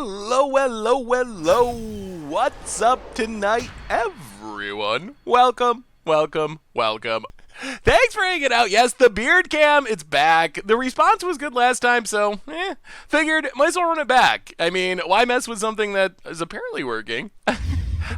Hello, hello, hello. What's up tonight, everyone? Welcome, welcome, welcome. Thanks for hanging out. Yes, the beard cam, it's back. The response was good last time, so, figured might as well run it back. I mean, why mess with something that is apparently working?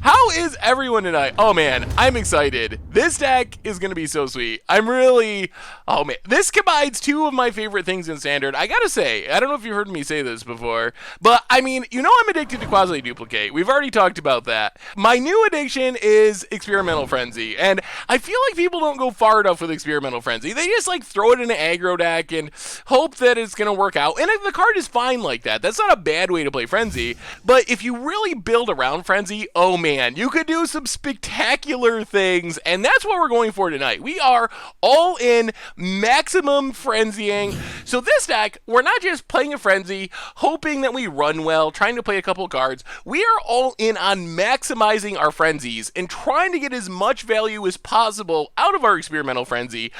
How is everyone tonight? Oh man, I'm excited. This deck is going to be so sweet. Oh man, this combines two of my favorite things in Standard. I gotta say, I don't know if you've heard me say this before, but I mean, you know I'm addicted to Quasiduplicate. We've already talked about that. My new addiction is Experimental Frenzy, and I feel like people don't go far enough with Experimental Frenzy. They just like throw it in an aggro deck and hope that it's going to work out, and if the card is fine like that. That's not a bad way to play Frenzy, but if you really build around Frenzy, oh man, you could do some spectacular things, and that's what we're going for tonight. We are all in maximum frenzying. So this deck, we're not just playing a Frenzy, hoping that we run well, trying to play a couple cards. We are all in on maximizing our Frenzies and trying to get as much value as possible out of our Experimental Frenzy.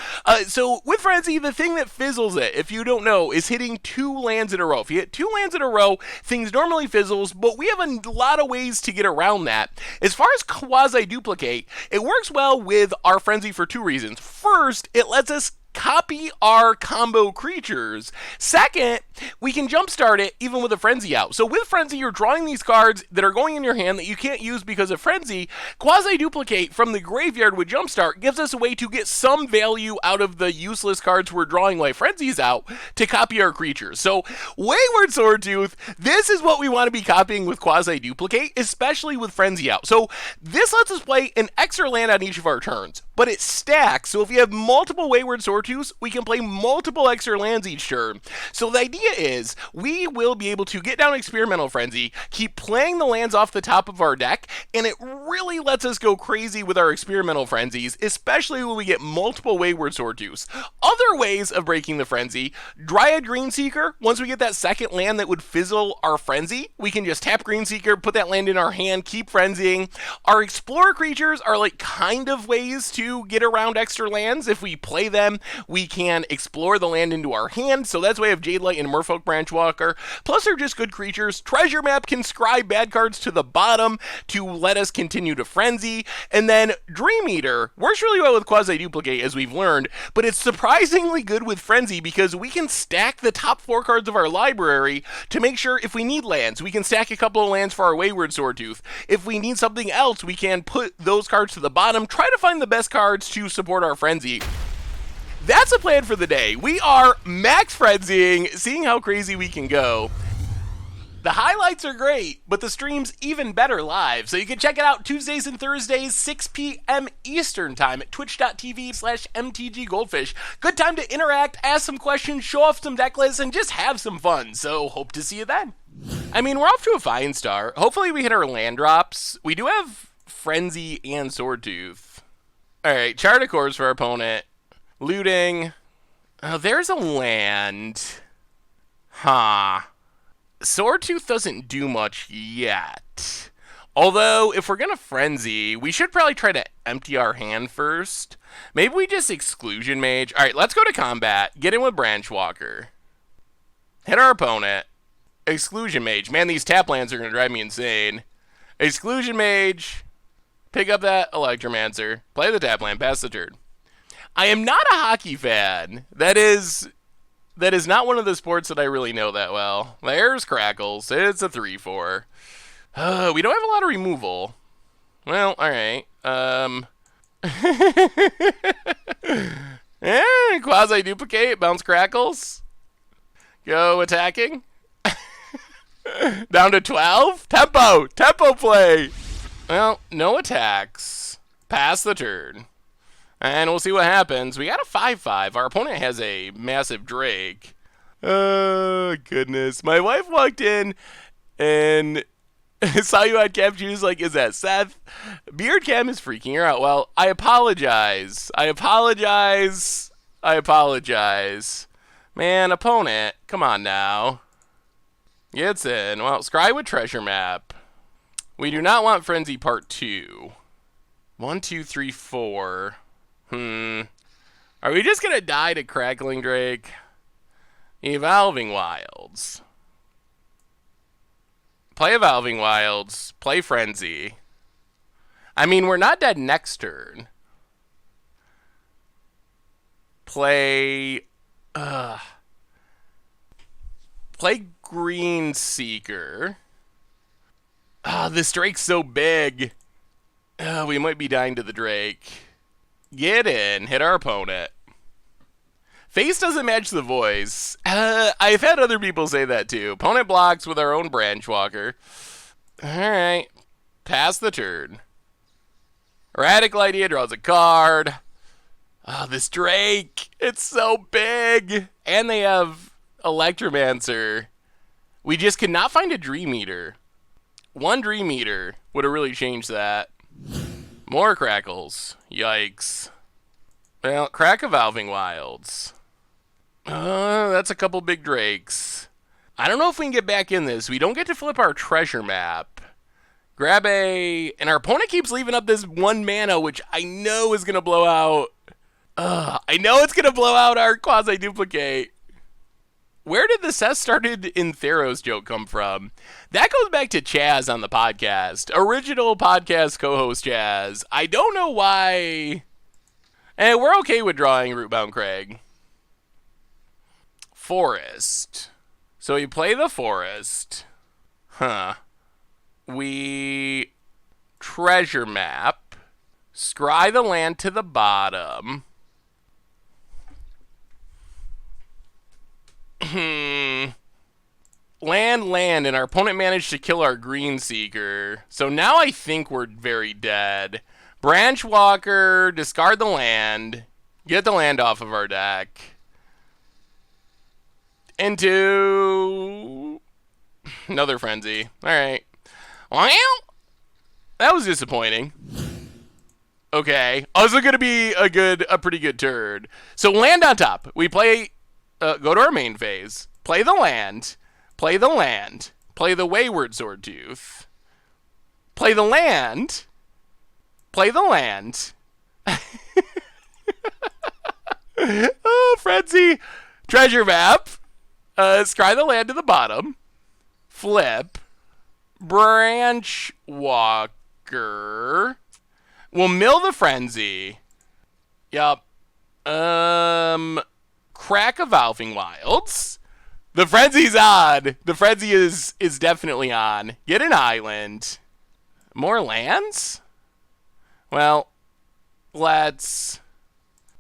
So with Frenzy, the thing that fizzles it, if you don't know, is hitting 2 lands in a row. If you hit 2 lands in a row, things normally fizzles, but we have a lot of ways to get around that. As far as Quasiduplicate, it works well with our Frenzy for 2 reasons. First, it lets us copy our combo creatures. Second, we can jumpstart it even with a Frenzy out. So with Frenzy, you're drawing these cards that are going in your hand that you can't use because of Frenzy. Quasiduplicate from the graveyard with jumpstart gives us a way to get some value out of the useless cards we're drawing like Frenzy's out to copy our creatures. So Wayward Swordtooth, this is what we want to be copying with Quasiduplicate, especially with Frenzy out. So this lets us play an extra land on each of our turns, but it stacks. So if you have multiple Wayward Swordtooth, we can play multiple extra lands each turn. So the idea is we will be able to get down Experimental Frenzy, keep playing the lands off the top of our deck, and it really lets us go crazy with our Experimental Frenzies, especially when we get multiple Wayward Swordtooths. Other ways of breaking the Frenzy: Dryad Greenseeker. Once we get that second land that would fizzle our Frenzy, we can just tap Greenseeker, put that land in our hand, keep frenzying. Our Explorer creatures are like kind of ways to get around extra lands. If we play them, we can explore the land into our hand, so that's why we have Jadelight and Merfolk Branchwalker. Plus, they're just good creatures. Treasure Map can scry bad cards to the bottom to let us continue to frenzy. And then Dream Eater works really well with Quasiduplicate, as we've learned, but it's surprisingly good with Frenzy because we can stack the top 4 cards of our library to make sure if we need lands, we can stack a couple of lands for our Wayward Swordtooth. If we need something else, we can put those cards to the bottom, try to find the best cards to support our Frenzy. That's the plan for the day. We are max frenzying, seeing how crazy we can go. The highlights are great, but the stream's even better live. So you can check it out Tuesdays and Thursdays, 6 p.m. Eastern time at twitch.tv/mtggoldfish. Good time to interact, ask some questions, show off some deck lists, and just have some fun. So hope to see you then. I mean, we're off to a fine start. Hopefully we hit our land drops. We do have Frenzy and Swordtooth. Alright, Chart a Course for our opponent. Looting. Oh, there's a land. Huh. Swordtooth doesn't do much yet. Although, if we're gonna Frenzy, we should probably try to empty our hand first. Maybe we just Exclusion Mage. Alright, let's go to combat. Get in with Branchwalker. Hit our opponent. Exclusion Mage. Man, these tap lands are gonna drive me insane. Exclusion Mage. Pick up that Electromancer. Play the tap land. Pass the turn. I am not a hockey fan. That is not one of the sports that I really know that well. There's Crackles. It's a 3/4. We don't have a lot of removal. Well, alright. Quasiduplicate, bounce Crackles. Go attacking. Down to 12? Tempo play. Well, no attacks. Pass the turn. And we'll see what happens. We got a 5/5. Our opponent has a massive Drake. Oh, goodness. My wife walked in and saw you had Cam. She was like, is that Seth? Beard Cam is freaking her out. Well, I apologize. Man, opponent. Come on now. Gets in. Well, scry with Treasure Map. We do not want Frenzy Part 2. 1, 2, 3, 4. Are we just gonna die to Crackling Drake? Evolving Wilds. Play Evolving Wilds. Play Frenzy. I mean, we're not dead next turn. Play... Play Green Seeker. This Drake's so big. We might be dying to the Drake. Get in. Hit our opponent. Face doesn't match the voice. I've had other people say that too. Opponent blocks with our own Branch Walker. Alright. Pass the turn. Radical Idea draws a card. This Drake. It's so big. And they have Electromancer. We just could not find a Dream Eater. One Dream Eater would have really changed that. More Crackles. Yikes. Well, crack Evolving Wilds. That's a couple big Drakes. I don't know if we can get back in this. We don't get to flip our treasure map. Grab a... And our opponent keeps leaving up this 1 mana, which I know is going to blow out... I know it's going to blow out our Quasiduplicate. Where did the Seth started in Theros joke come from? That goes back to Chaz on the podcast. Original podcast co-host Chaz. I don't know why... And we're okay with drawing Rootbound Crag. Forest. So you play the Forest. We treasure map. Scry the land to the bottom. Land, and our opponent managed to kill our Green Seeker. So now I think we're very dead. Branch Walker, discard the land, get the land off of our deck. Into another Frenzy. Alright. Well, that was disappointing. Okay. Also going to be a pretty good turn. So land on top. We play, go to our main phase. Play the land. Play the land. Play the Wayward Swordtooth. Play the land. Play the land. Oh, Frenzy. Treasure map. Scry the land to the bottom. Flip. Branch Walker. We'll mill the Frenzy. Yup. Crack Evolving Wilds. The Frenzy's on. The Frenzy is definitely on. Get an island. More lands? Well, let's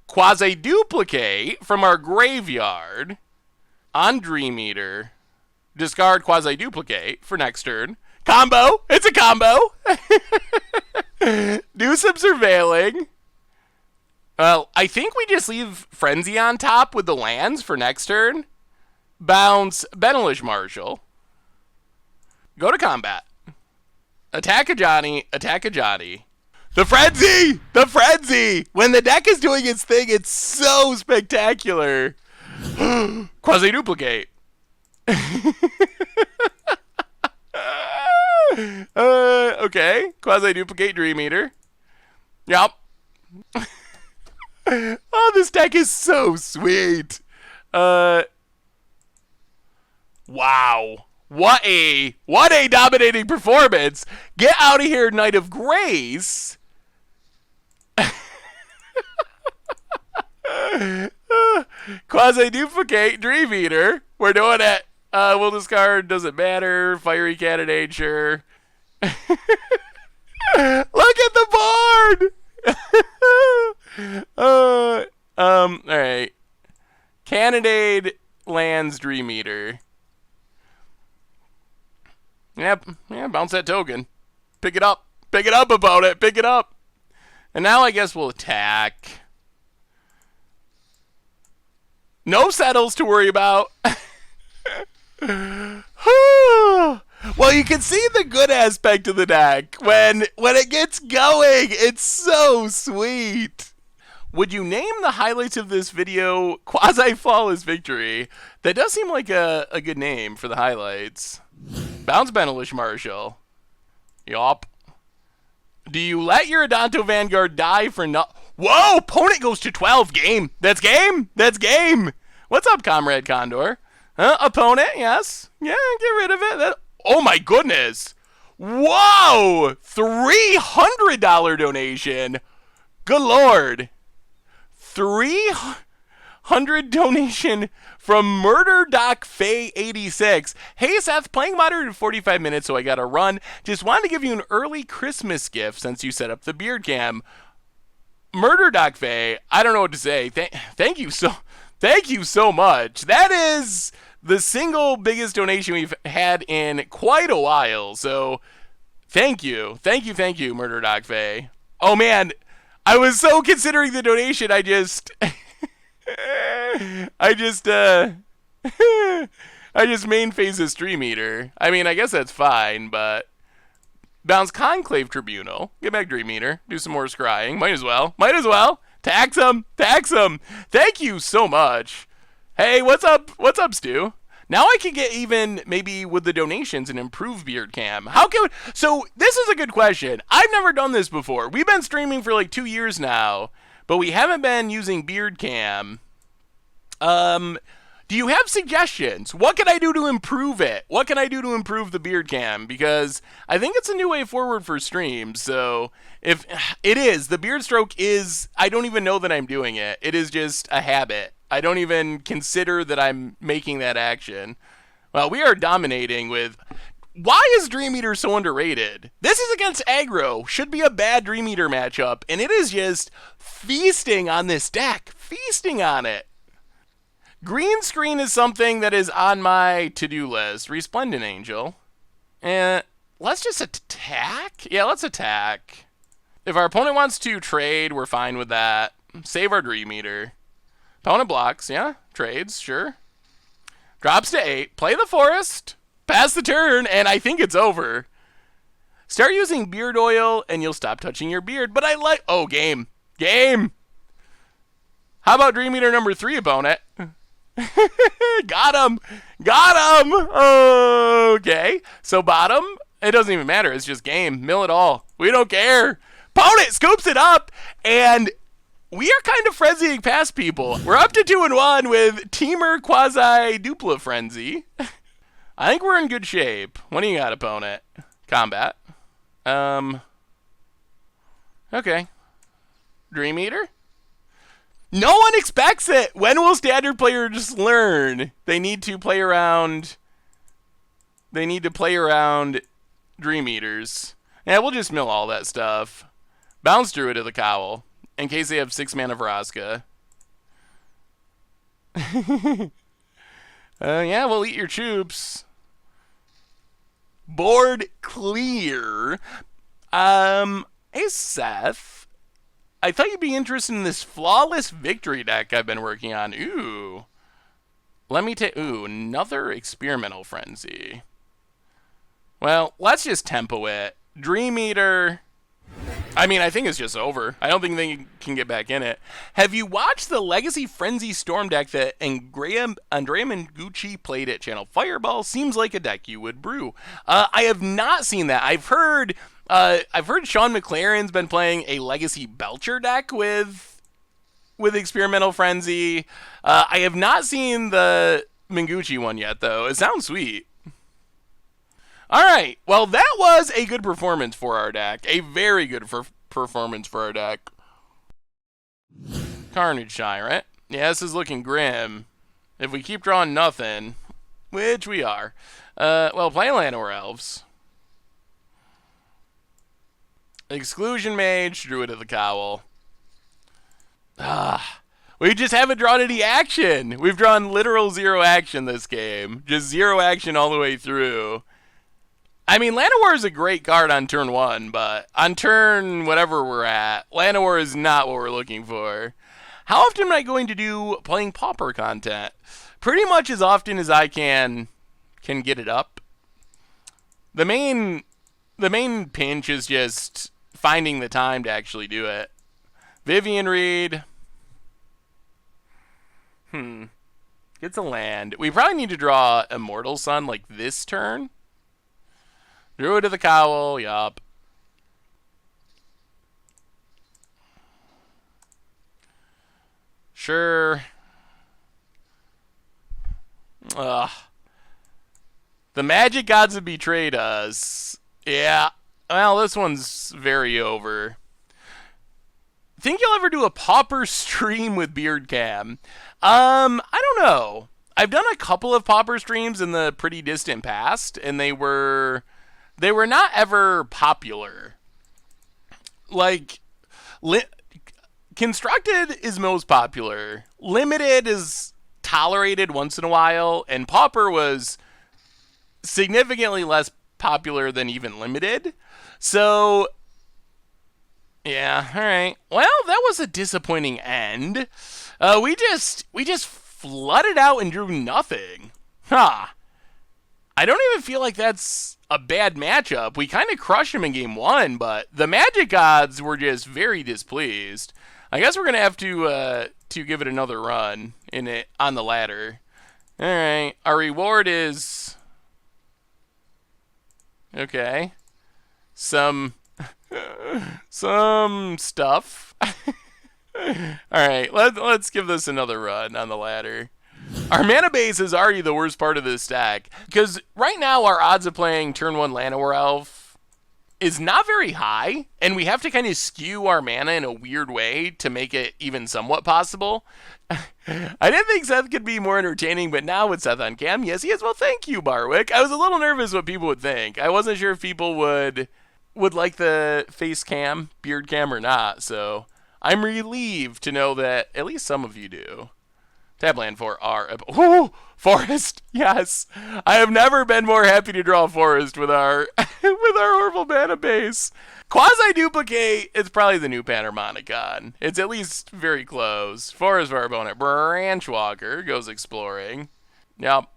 Quasiduplicate from our graveyard on Dream Eater. Discard Quasiduplicate for next turn. Combo! It's a combo! Do some surveilling. Well, I think we just leave Frenzy on top with the lands for next turn. Bounce Benelish Marshal. Go to combat. Attack a Johnny. Attack a Johnny. The Frenzy! The Frenzy! When the deck is doing its thing, it's so spectacular. Quasiduplicate. Okay. Quasiduplicate Dream Eater. Yup. Oh, this deck is so sweet. Wow. What a dominating performance. Get out of here, Knight of Grace. Quasiduplicate Dream Eater. We're doing it. We'll discard. Doesn't matter. Fiery Cannonade, sure. Look at the board. Alright. Cannonade lands Dream Eater. Yep. Yeah, bounce that token. Pick it up. Pick it up, opponent. Pick it up. And now I guess we'll attack. No settles to worry about. Well, you can see the good aspect of the deck. When it gets going, it's so sweet. Would you name the highlights of this video Quasi-Flawless Victory? That does seem like a good name for the highlights. Bounce Benelish Marshal. Yup. Do you let your Adanto Vanguard die for no... Whoa! Opponent goes to 12. Game. That's game. That's game. What's up, Comrade Condor? Opponent, yes. Yeah, get rid of it. Oh my goodness. Whoa! $300 donation. Good Lord. 300 donation from Murder Doc Faye 86. Hey Seth, playing modern in 45 minutes, so I gotta run. Just wanted to give you an early Christmas gift since you set up the beard cam. Murder Doc Faye, I don't know what to say. Thank you so much. That is the single biggest donation we've had in quite a while. So thank you, Murder Doc Faye. Oh man, I was so considering the donation. I just main phase a stream eater. I mean, I guess that's fine, but bounce Conclave Tribunal. Get back Dream Eater. Do some more scrying. Might as well. Tax him. Thank you so much. Hey, what's up, Stu? Now I can get even, maybe with the donations, an improved beard cam. So this is a good question. I've never done this before. We've been streaming for like 2 years now, but we haven't been using beard cam. Do you have suggestions? What can I do to improve it? What can I do to improve the beard cam? Because I think it's a new way forward for streams. So if it is, the beard stroke is, I don't even know that I'm doing it. It is just a habit. I don't even consider that I'm making that action. Well, we are dominating with... Why is Dream Eater so underrated? This is against aggro. Should be a bad Dream Eater matchup. And it is just feasting on this deck. Feasting on it. Green screen is something that is on my to-do list. Resplendent Angel. And let's just attack? Yeah, let's attack. If our opponent wants to trade, we're fine with that. Save our Dream Eater. Opponent blocks, yeah. Trades, sure. Drops to 8. Play the forest. Pass the turn, and I think it's over. Start using beard oil, and you'll stop touching your beard. But I like... Oh, game. How about Dream Eater number 3, opponent? Got him. Okay. So bottom, it doesn't even matter. It's just game. Mill it all. We don't care. Opponent scoops it up, and we are kind of frenzying past people. We're up to 2-1 with Temur QuasidupliFrenzy. I think we're in good shape. What do you got, opponent? Combat. Okay. Dream Eater? No one expects it. When will standard players learn? They need to play around Dream Eaters. Yeah, we'll just mill all that stuff. Bounce Druid of the Cowl, in case they have 6 mana Vraska. Yeah, we'll eat your troops. Board clear. Hey, Seth. I thought you'd be interested in this flawless victory deck I've been working on. Ooh. Let me take... Ooh, another Experimental Frenzy. Well, let's just tempo it. Dream Eater... I mean, I think it's just over. I don't think they can get back in it. Have you watched the Legacy Frenzy Storm deck that Andrea Mengucci played at Channel Fireball? Seems like a deck you would brew. I have not seen that. I've heard Sean McLaren's been playing a Legacy Belcher deck with Experimental Frenzy. I have not seen the Mengucci one yet, though. It sounds sweet. All right. Well, that was a good performance for our deck. A very good performance for our deck. Carnage Tyrant. Yeah, this is looking grim. If we keep drawing nothing, which we are. Well, play Llanowar Elves. Exclusion Mage, Druid of the Cowl. We just haven't drawn any action. We've drawn literal 0 action this game. Just 0 action all the way through. I mean, Llanowar is a great card on turn 1, but on turn whatever we're at, Llanowar is not what we're looking for. How often am I going to do playing Pauper content? Pretty much as often as I can get it up. The main pinch is just finding the time to actually do it. Vivian Reed. Gets a land. We probably need to draw Immortal Sun like this turn. Druid of the Cowl, yup. Sure. The magic gods have betrayed us. Yeah. Well, this one's very over. Think you'll ever do a Pauper stream with Beard Cam? I don't know. I've done a couple of Pauper streams in the pretty distant past, and they were not ever popular. Like, Constructed is most popular. Limited is tolerated once in a while, and Pauper was significantly less popular than even Limited. So, yeah, all right. Well, that was a disappointing end. We just flooded out and drew nothing. Huh. I don't even feel like that's a bad matchup. We kind of crushed him in game 1, but the Magic Gods were just very displeased. I guess we're gonna have to give it another run on the ladder. All right, our reward is okay. Some stuff. All right, let's give this another run on the ladder. Our mana base is already the worst part of this deck, because right now our odds of playing turn 1 Llanowar Elf is not very high, and we have to kind of skew our mana in a weird way to make it even somewhat possible. I didn't think Seth could be more entertaining, but now with Seth on cam, yes he is. Well, thank you, Barwick. I was a little nervous what people would think. I wasn't sure if people would like the face cam, beard cam, or not, so I'm relieved to know that at least some of you do. Tab land for our... Ooh, forest! Yes! I have never been more happy to draw a forest with our with our horrible mana base. Quasiduplicate is probably the new Panharmonicon. It's at least very close. Forest for our opponent. Branchwalker goes exploring. Yep.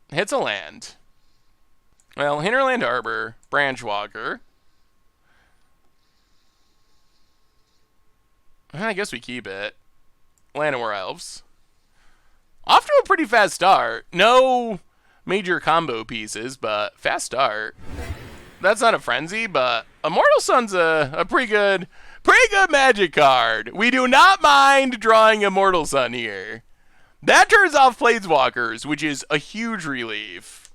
Hits a land. Well, Hinterland Harbor, Branchwalker. I guess we keep it. Llanowar Elves. Off to a pretty fast start. No major combo pieces, but fast start. That's not a frenzy, but Immortal Sun's a pretty good magic card. We do not mind drawing Immortal Sun here. That turns off Planeswalkers, which is a huge relief.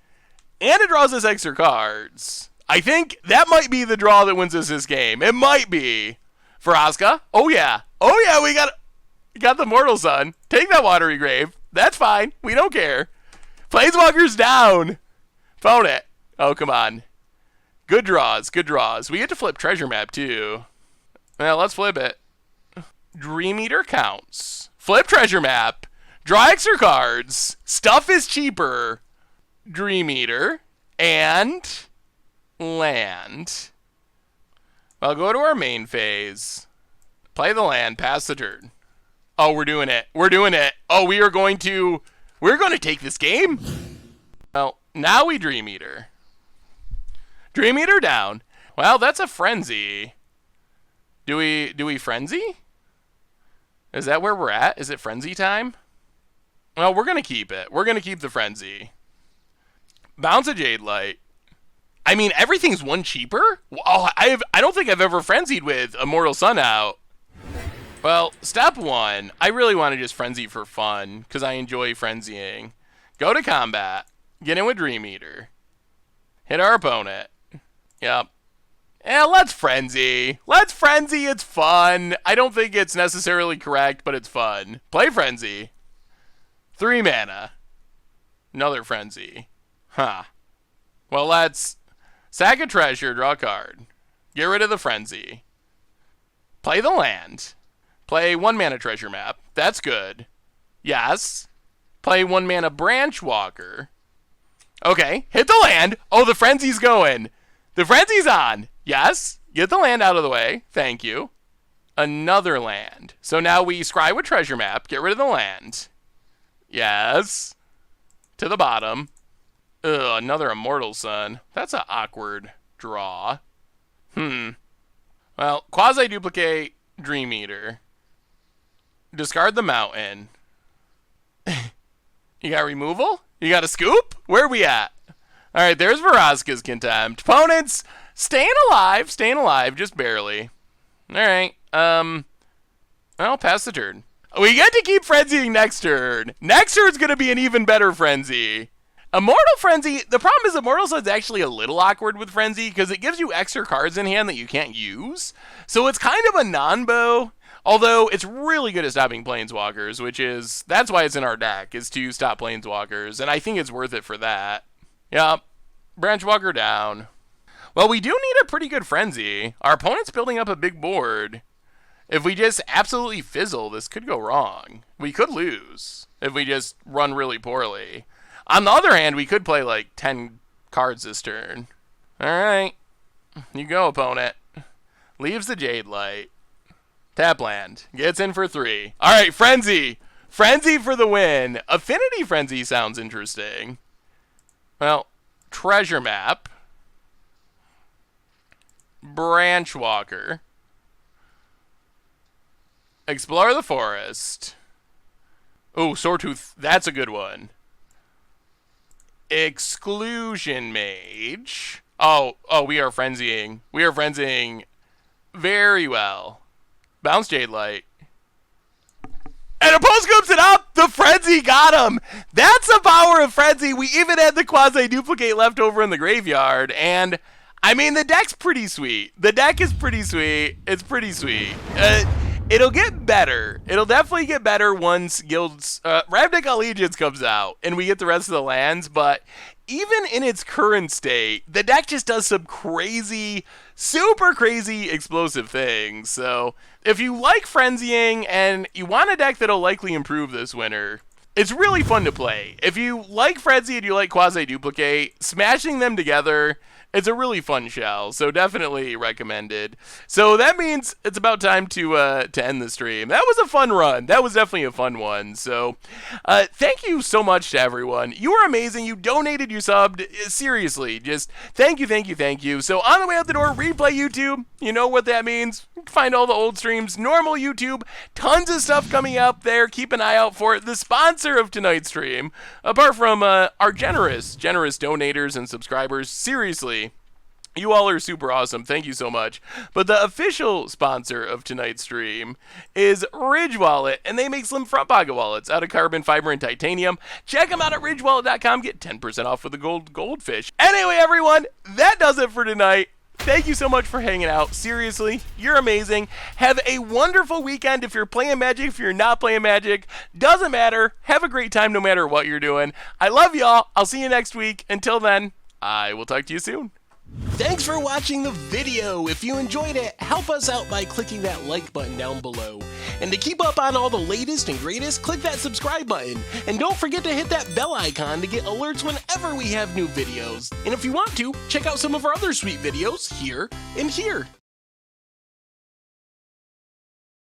And it draws us extra cards. I think that might be the draw that wins us this game. It might be. Faraska? Oh yeah. Oh yeah, we got the Immortal Sun. Take that Watery Grave. That's fine. We don't care. Planeswalker's down. Phone it. Oh, come on. Good draws. Good draws. We get to flip Treasure Map, too. Well, let's flip it. Dream Eater counts. Flip Treasure Map. Draw extra cards. Stuff is cheaper. Dream Eater. And land. Well, go to our main phase. Play the land. Pass the turn. Oh, we're doing it. We're doing it. Oh, we're going to take this game. Well, now we Dream Eater. Dream Eater down. Well, that's a frenzy. Do we frenzy? Is that where we're at? Is it frenzy time? Well, we're going to keep it. We're going to keep the frenzy. Bounce a Jade Light. I mean, everything's one cheaper? Oh, I don't think I've ever frenzied with Immortal Sun out. Well, step 1, I really want to just frenzy for fun, because I enjoy frenzying. Go to combat. Get in with Dream Eater. Hit our opponent. Yep. Yeah, let's frenzy. Let's frenzy, it's fun. I don't think it's necessarily correct, but it's fun. Play frenzy. 3 mana. Another frenzy. Huh. Well, let's sack a treasure, draw a card. Get rid of the frenzy. Play the land. Play 1 mana Treasure Map. That's good. Yes. Play 1 mana Branchwalker. Okay. Hit the land. Oh, the frenzy's going. The frenzy's on. Yes. Get the land out of the way. Thank you. Another land. So now we scry with Treasure Map. Get rid of the land. Yes. To the bottom. Ugh, another Immortal Sun. That's an awkward draw. Well, Quasiduplicate, Dream Eater. Discard the mountain. You got removal? You got a scoop? Where are we at? All right, there's Vraska's Contempt. Opponents staying alive, just barely. All right, I'll pass the turn. We get to keep frenzying next turn. Next turn's going to be an even better frenzy. Immortal Frenzy, the problem is Immortal Sun's actually a little awkward with Frenzy because it gives you extra cards in hand that you can't use. So it's kind of a non-bow, although it's really good at stopping Planeswalkers, that's why it's in our deck, is to stop Planeswalkers, and I think it's worth it for that. Yep, Branchwalker down. Well, we do need a pretty good Frenzy. Our opponent's building up a big board. If we just absolutely fizzle, this could go wrong. We could lose if we just run really poorly. On the other hand, we could play like 10 cards this turn. Alright. You go, opponent. Leaves the Jade Light. Tap land. Gets in for 3. Alright, Frenzy. Frenzy for the win. Affinity Frenzy sounds interesting. Well, Treasure Map. Branchwalker. Explore the Forest. Oh, Sawtooth. That's a good one. Exclusion Mage. Oh, we are frenzying. We are frenzying very well. Bounce Jade Light. And opponent scoops it up! The Frenzy got him! That's the power of Frenzy! We even had the Quasiduplicate left over in the graveyard, and I mean, the deck's pretty sweet. The deck is pretty sweet. It's pretty sweet. It'll get better. It'll definitely get better once Guild's Ravnica Allegiance comes out and we get the rest of the lands, but even in its current state, the deck just does some crazy, super crazy explosive things. So if you like frenzying and you want a deck that'll likely improve this winter, it's really fun to play. If you like Frenzy and you like Quasiduplicate, smashing them together, it's a really fun shell, so definitely recommended. So that means it's about time to end the stream. That was a fun run. That was definitely a fun one. So thank you so much to everyone. You were amazing. You donated, you subbed. Seriously, just thank you, thank you, thank you. So on the way out the door, replay YouTube. You know what that means. Find all the old streams, normal YouTube, tons of stuff coming up there. Keep an eye out for it. The sponsor of tonight's stream, apart from our generous donators and subscribers, seriously, you all are super awesome. Thank you so much. But the official sponsor of tonight's stream is Ridge Wallet, and they make slim front pocket wallets out of carbon fiber and titanium. Check them out at ridgewallet.com. Get 10% off with the goldfish. Anyway, everyone, that does it for tonight. Thank you so much for hanging out. Seriously, you're amazing. Have a wonderful weekend. If you're playing Magic, if you're not playing Magic, doesn't matter. Have a great time no matter what you're doing. I love y'all. I'll see you next week. Until then, I will talk to you soon. Thanks for watching the video. If you enjoyed it, help us out by clicking that like button down below. And to keep up on all the latest and greatest, click that subscribe button. And don't forget to hit that bell icon to get alerts whenever we have new videos. And if you want to, check out some of our other sweet videos here and here.